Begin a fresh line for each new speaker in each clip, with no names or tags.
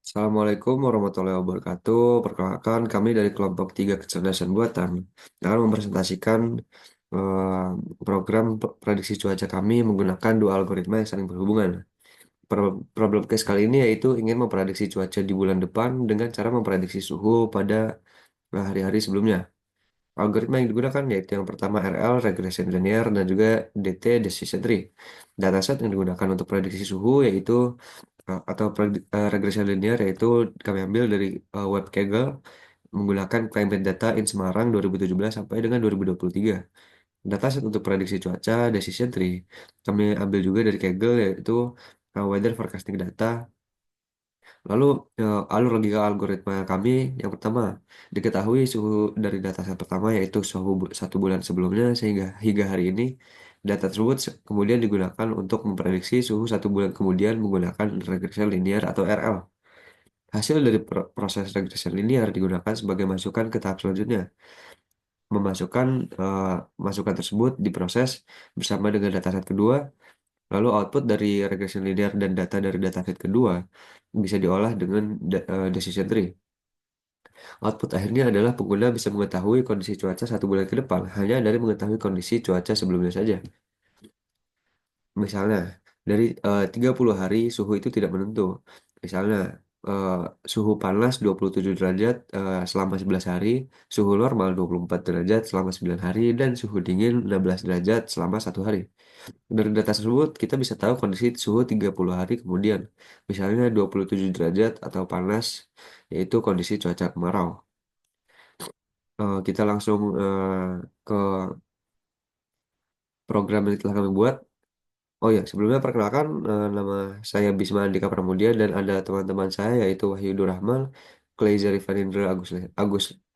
Assalamualaikum warahmatullahi wabarakatuh. Perkenalkan, kami dari kelompok 3 kecerdasan buatan akan mempresentasikan eh, program prediksi cuaca kami menggunakan dua algoritma yang saling berhubungan. Problem case kali ini yaitu ingin memprediksi cuaca di bulan depan dengan cara memprediksi suhu pada hari-hari sebelumnya. Algoritma yang digunakan yaitu yang pertama RL, Regression Linear, dan juga DT, Decision Tree. Dataset yang digunakan untuk prediksi suhu yaitu atau regresi linear yaitu kami ambil dari web Kaggle menggunakan climate data in Semarang 2017 sampai dengan 2023. Dataset untuk prediksi cuaca decision tree kami ambil juga dari Kaggle yaitu weather forecasting data. Lalu alur logika algoritma kami yang pertama diketahui suhu dari dataset pertama yaitu suhu satu bulan sebelumnya sehingga hingga hari ini data tersebut kemudian digunakan untuk memprediksi suhu satu bulan kemudian menggunakan regresi linear atau RL. Hasil dari proses regresi linear digunakan sebagai masukan ke tahap selanjutnya. Memasukkan masukan tersebut diproses bersama dengan dataset kedua, lalu output dari regresi linear dan data dari dataset kedua bisa diolah dengan decision tree. Output akhirnya adalah pengguna bisa mengetahui kondisi cuaca satu bulan ke depan hanya dari mengetahui kondisi cuaca sebelumnya saja. Misalnya, dari 30 hari suhu itu tidak menentu. Misalnya, eh, suhu panas 27 derajat selama 11 hari, suhu normal 24 derajat selama 9 hari, dan suhu dingin 16 derajat selama 1 hari. Dari data tersebut, kita bisa tahu kondisi suhu 30 hari kemudian. Misalnya 27 derajat atau panas, yaitu kondisi cuaca kemarau. Kita langsung ke program yang telah kami buat. Oh ya, sebelumnya perkenalkan nama saya Bisma Andika Pramudia dan ada teman-teman saya yaitu Wahyu Rahman, Kleza Rifanindra Agus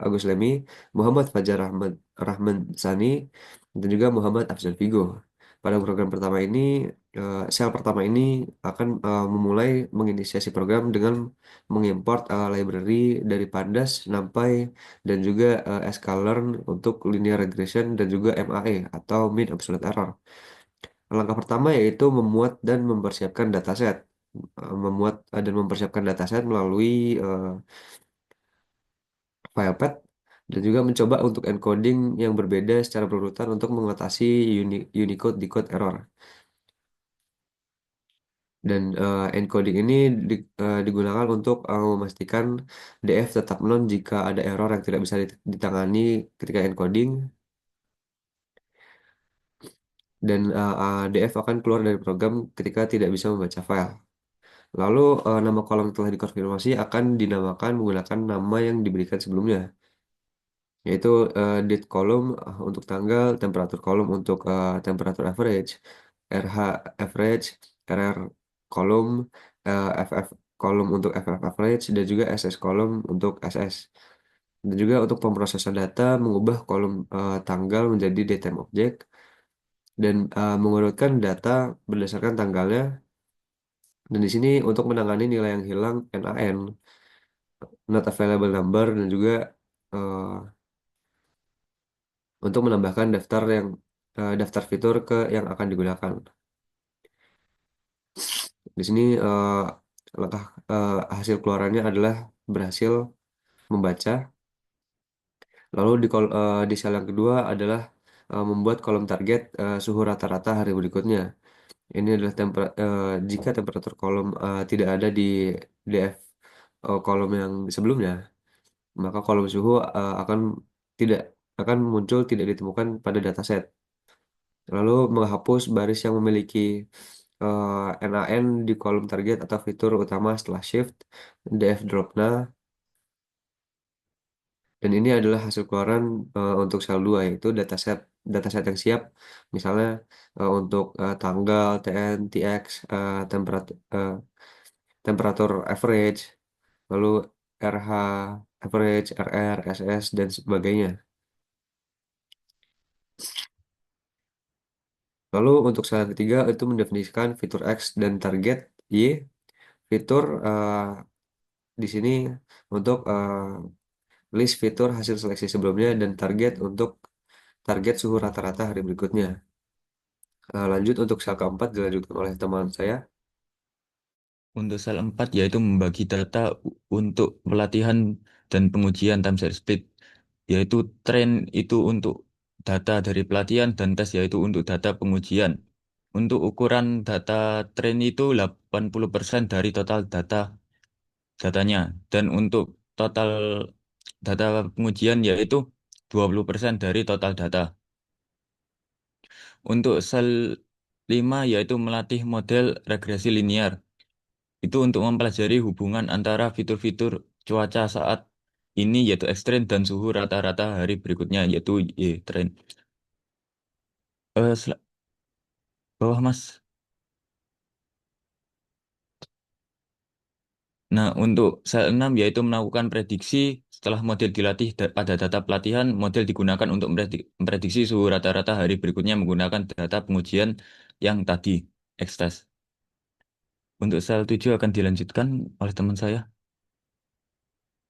Agus Lemi, Muhammad Fajar Rahman Sani, dan juga Muhammad Afzal Vigo. Pada program pertama ini, sel pertama ini akan memulai menginisiasi program dengan mengimport library dari Pandas, NumPy, dan juga sklearn untuk linear regression dan juga MAE atau mean absolute error. Langkah pertama yaitu memuat dan mempersiapkan dataset. Memuat dan mempersiapkan dataset melalui filepath dan juga mencoba untuk encoding yang berbeda secara berurutan untuk mengatasi Unicode decode error. Dan encoding ini digunakan untuk memastikan DF tetap nol jika ada error yang tidak bisa ditangani ketika encoding dan DF akan keluar dari program ketika tidak bisa membaca file. Lalu nama kolom yang telah dikonfirmasi akan dinamakan menggunakan nama yang diberikan sebelumnya, yaitu date kolom untuk tanggal, temperatur kolom untuk temperatur average, RH average, RR kolom, FF kolom untuk FF average, dan juga SS kolom untuk SS. Dan juga untuk pemrosesan data, mengubah kolom tanggal menjadi datetime object, dan mengurutkan data berdasarkan tanggalnya. Dan di sini untuk menangani nilai yang hilang NaN not available number dan juga eh, untuk menambahkan daftar fitur ke yang akan digunakan. Di sini langkah hasil keluarannya adalah berhasil membaca. Lalu di sel yang kedua adalah membuat kolom target suhu rata-rata hari berikutnya. Ini adalah jika temperatur kolom tidak ada di DF kolom yang sebelumnya, maka kolom suhu akan tidak akan muncul tidak ditemukan pada dataset. Lalu menghapus baris yang memiliki NaN di kolom target atau fitur utama setelah shift df dropna, dan ini adalah hasil keluaran untuk sel 2 yaitu dataset yang siap misalnya untuk tanggal TN TX temperatur average, lalu RH average, RR, SS, dan sebagainya. Lalu untuk sel ketiga itu mendefinisikan fitur X dan target Y. Fitur di sini untuk list fitur hasil seleksi sebelumnya dan target untuk target suhu rata-rata hari berikutnya. Lanjut untuk sel keempat dilanjutkan oleh teman saya.
Untuk sel 4 yaitu membagi data untuk pelatihan dan pengujian time series split, yaitu train itu untuk data dari pelatihan dan tes yaitu untuk data pengujian. Untuk ukuran data train itu 80% dari total datanya, dan untuk total data pengujian yaitu 20% dari total data. Untuk sel 5 yaitu melatih model regresi linear. Itu untuk mempelajari hubungan antara fitur-fitur cuaca saat ini yaitu ekstrem dan suhu rata-rata hari berikutnya yaitu Y-trend. Bawah Mas. Nah, untuk sel 6 yaitu melakukan prediksi setelah model dilatih pada data pelatihan, model digunakan untuk memprediksi suhu rata-rata hari berikutnya menggunakan data pengujian yang tadi, X-test. Untuk sel 7 akan dilanjutkan oleh teman saya.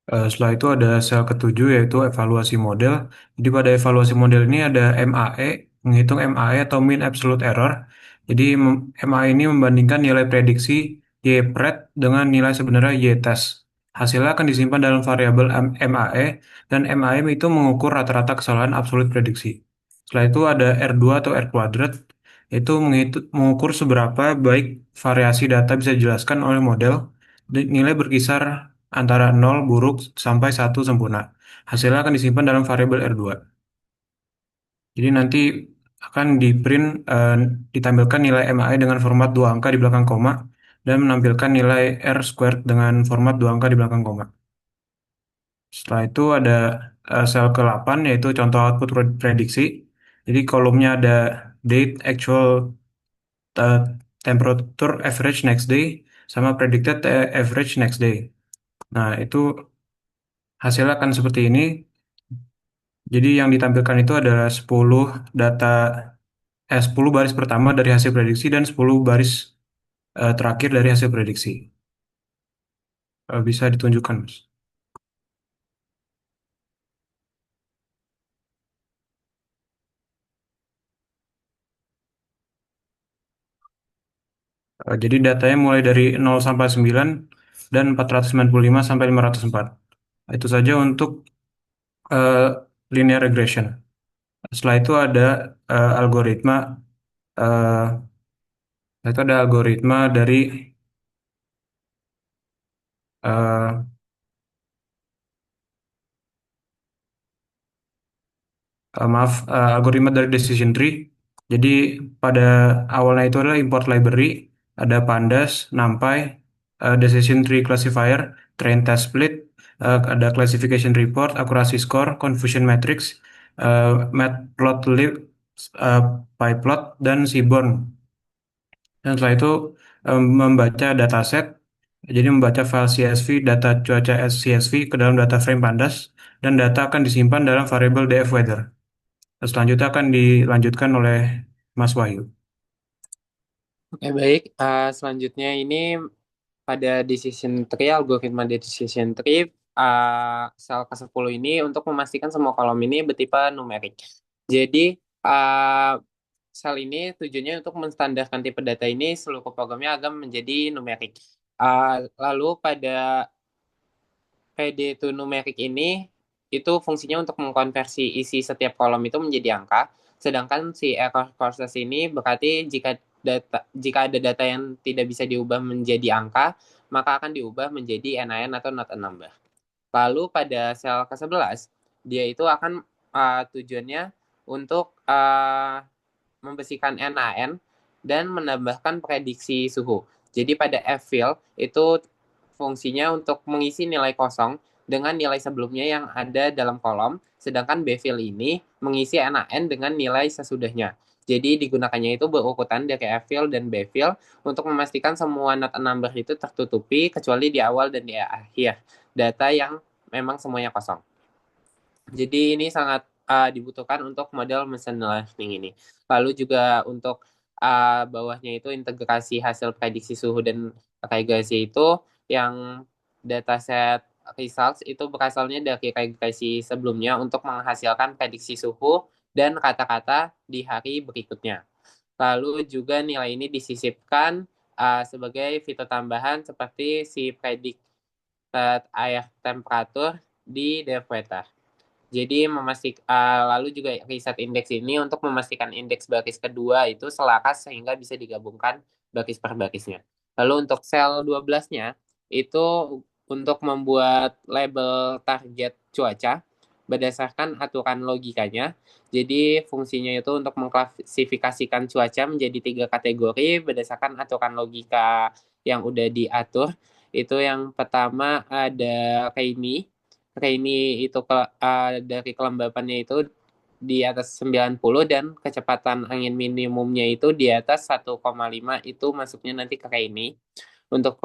Setelah itu ada sel ketujuh yaitu evaluasi model. Jadi pada evaluasi model ini ada MAE, menghitung MAE atau mean absolute error. Jadi MAE ini membandingkan nilai prediksi Y-pred dengan nilai sebenarnya Y-test. Hasilnya akan disimpan dalam variabel MAE dan MAE itu mengukur rata-rata kesalahan absolut prediksi. Setelah itu ada R2 atau R kuadrat, itu mengukur seberapa baik variasi data bisa dijelaskan oleh model. Nilai berkisar antara 0 buruk sampai 1 sempurna. Hasilnya akan disimpan dalam variabel R2. Jadi nanti akan di print, ditampilkan nilai MAE dengan format dua angka di belakang koma dan menampilkan nilai R squared dengan format dua angka di belakang koma. Setelah itu ada sel ke-8 yaitu contoh output prediksi. Jadi kolomnya ada date, actual, uh, temperature average next day sama predicted average next day. Nah, itu hasilnya akan seperti ini. Jadi yang ditampilkan itu adalah 10 baris pertama dari hasil prediksi dan 10 baris terakhir dari hasil prediksi. Bisa ditunjukkan, Mas. Jadi datanya mulai dari 0 sampai 9 dan 495 sampai 504. Itu saja untuk eh, linear regression. Setelah itu ada algoritma eh, dari eh, algoritma dari decision tree. Jadi pada awalnya itu adalah import library, ada pandas, numpy, decision tree classifier, train test split, ada classification report, accuracy score, confusion matrix, matplotlib, uh, pyplot, dan seaborn. Dan setelah itu membaca dataset, jadi membaca file CSV, data cuaca CSV ke dalam data frame pandas, dan data akan disimpan dalam variabel df weather. Selanjutnya akan dilanjutkan oleh Mas Wahyu.
Oke, baik. Selanjutnya ini pada decision tree, algoritma decision tree, sel ke-10 ini untuk memastikan semua kolom ini bertipe numerik. Jadi, sel ini tujuannya untuk menstandarkan tipe data ini seluruh programnya agar menjadi numerik. Lalu pada PD to numerik ini itu fungsinya untuk mengkonversi isi setiap kolom itu menjadi angka. Sedangkan si error courses ini berarti jika ada data yang tidak bisa diubah menjadi angka, maka akan diubah menjadi NaN atau not a number. Lalu pada sel ke-11, dia itu akan tujuannya untuk membersihkan NaN dan menambahkan prediksi suhu. Jadi pada F-field itu fungsinya untuk mengisi nilai kosong dengan nilai sebelumnya yang ada dalam kolom, sedangkan B-field ini mengisi NaN dengan nilai sesudahnya. Jadi digunakannya itu berurutan dari F-field dan B-field untuk memastikan semua not a number itu tertutupi kecuali di awal dan di akhir data yang memang semuanya kosong. Jadi ini sangat dibutuhkan untuk model machine learning ini. Lalu juga untuk bawahnya itu integrasi hasil prediksi suhu dan regresi itu yang dataset results itu berasalnya dari regresi sebelumnya untuk menghasilkan prediksi suhu dan kata-kata di hari berikutnya. Lalu juga nilai ini disisipkan sebagai fitur tambahan seperti si predicted air temperature di DevWeather. Jadi lalu juga riset indeks ini untuk memastikan indeks baris kedua itu selaras sehingga bisa digabungkan baris per barisnya. Lalu untuk sel 12-nya itu untuk membuat label target cuaca berdasarkan aturan logikanya. Jadi fungsinya itu untuk mengklasifikasikan cuaca menjadi 3 kategori berdasarkan aturan logika yang udah diatur. Itu yang pertama ada rainy. Rainy itu dari kelembapannya itu di atas 90 dan kecepatan angin minimumnya itu di atas 1,5 itu masuknya nanti ke rainy. Untuk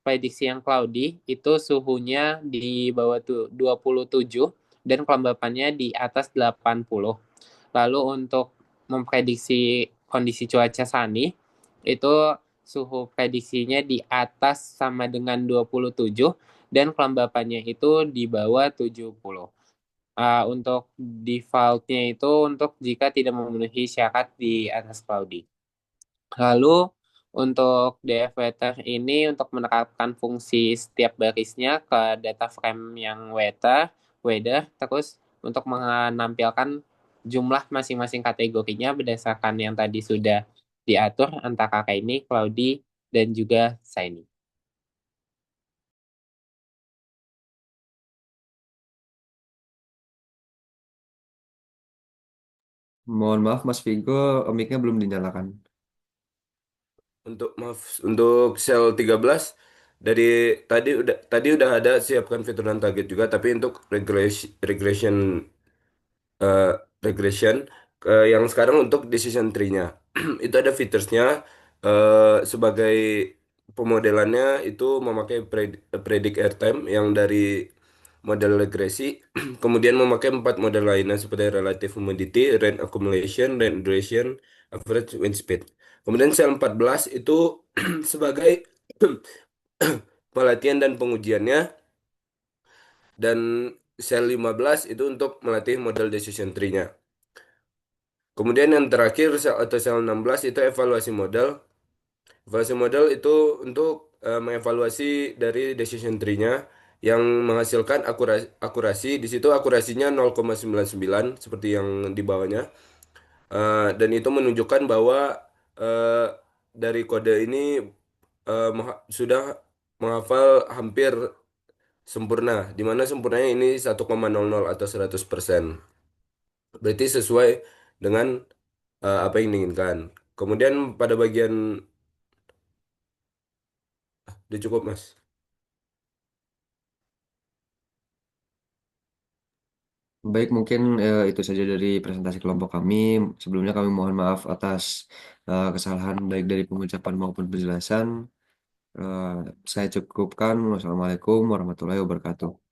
prediksi yang cloudy itu suhunya di bawah 27 dan kelembapannya di atas 80. Lalu untuk memprediksi kondisi cuaca sunny itu suhu prediksinya di atas sama dengan 27 dan kelembapannya itu di bawah 70. Untuk defaultnya itu untuk jika tidak memenuhi syarat di atas cloudy. Lalu untuk DF weather ini untuk menerapkan fungsi setiap barisnya ke data frame yang weather, terus untuk menampilkan jumlah masing-masing kategorinya berdasarkan yang tadi sudah diatur antara rainy, cloudy, dan juga shiny.
Mohon maaf Mas Vigo, mic-nya belum dinyalakan.
Untuk sel 13 dari tadi udah ada siapkan fitur dan target juga, tapi untuk regression eh, regression yang sekarang untuk decision tree-nya itu ada fiturnya, sebagai pemodelannya itu memakai predict airtime yang dari model regresi, kemudian memakai 4 model lainnya seperti relative humidity, rain accumulation, rain duration, average wind speed. Kemudian sel 14 itu sebagai pelatihan dan pengujiannya, dan sel 15 itu untuk melatih model decision tree-nya. Kemudian yang terakhir atau sel 16 itu evaluasi model. Evaluasi model itu untuk mengevaluasi dari decision tree-nya yang menghasilkan akurasi. Di situ akurasinya 0,99 seperti yang di bawahnya. Dan itu menunjukkan bahwa eh, dari kode ini sudah menghafal hampir sempurna, di mana sempurnanya ini 1,00 atau 100%. Berarti sesuai dengan apa yang diinginkan. Kemudian pada bagian, udah cukup Mas.
Baik, mungkin itu saja dari presentasi kelompok kami. Sebelumnya kami mohon maaf atas kesalahan baik dari pengucapan maupun penjelasan. Eh, saya cukupkan. Wassalamualaikum warahmatullahi wabarakatuh.